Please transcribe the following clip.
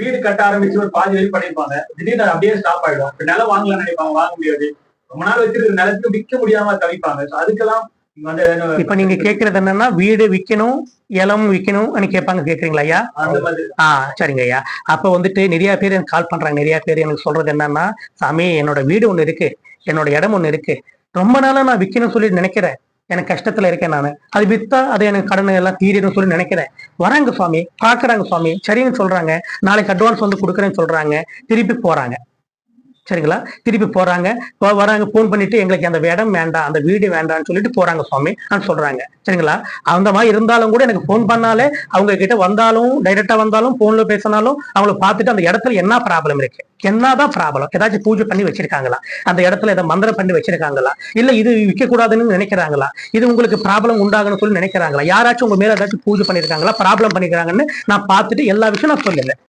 வீடு கட்ட ஆரம்பிச்சு ஒரு பாதி வரைக்கும் பண்ணிருப்பாங்க. திடீர்னு அப்படியே ஸ்டாப் ஆயிடும். இப்ப நிலம் வாங்கலாம்னு நினைப்பாங்க, வாங்க முடியாது. ரொம்ப நாள் வச்சிருக்கிற நிலத்துக்கு விற்க முடியாம தவிப்பாங்க. அதுக்கெல்லாம் இப்ப நீங்க கேக்குறது என்னன்னா, வீடு விக்கணும், இளம் விக்கணும் கேட்பாங்க, கேக்குறீங்களா ஐயா? சரிங்க ஐயா. அப்ப வந்துட்டு நிறைய பேர் எனக்கு கால் பண்றாங்க. நிறைய பேர் எனக்கு சொல்றது என்னன்னா, சாமி என்னோட வீடு ஒண்ணு இருக்கு, என்னோட இடம் ஒண்ணு இருக்கு, ரொம்ப நாளா நான் விக்கணும்னு சொல்லி நினைக்கிறேன், எனக்கு கஷ்டத்துல இருக்கேன் நானு, அது வித்தா அது எனக்கு கடன் எல்லாம் தீரிடும் சொல்லி நினைக்கிறேன். வராங்க சுவாமி, பாக்குறாங்க சுவாமி, சரின்னு சொல்றாங்க, நாளைக்கு அட்வான்ஸ் வந்து கொடுக்குறேன்னு சொல்றாங்க, திருப்பி போறாங்க. சரிங்களா? திருப்பி போறாங்க, வராங்க, போன் பண்ணிட்டு எங்களுக்கு அந்த இடம் வேண்டாம், அந்த வீடு வேண்டாம்னு சொல்லிட்டு போறாங்க சுவாமி சொல்றாங்க. சரிங்களா? அந்த மாதிரி இருந்தாலும் கூட எனக்கு போன் பண்ணாலே, அவங்க கிட்ட வந்தாலும் டைரக்டா வந்தாலும் போன்ல பேசினாலும் அவங்கள பார்த்துட்டு அந்த இடத்துல என்ன ப்ராப்ளம் இருக்கு, என்னதான் ப்ராப்ளம், ஏதாச்சும் பூஜை பண்ணி வச்சிருக்காங்களா, அந்த இடத்துல ஏதாவது மந்திரம் பண்ணி வச்சிருக்காங்களா, இல்ல இது விற்க கூடாதுன்னு நினைக்கிறாங்களா, இது உங்களுக்கு ப்ராப்ளம் உண்டாகணும்னு சொல்லி நினைக்கிறாங்களா, யாராச்சும் உங்க மேல ஏதாச்சும் பூஜை பண்ணிருக்காங்களா, ப்ராப்ளம் பண்ணிருக்காங்கன்னு நான் பார்த்துட்டு எல்லா விஷயம் நான் சொல்லுங்க.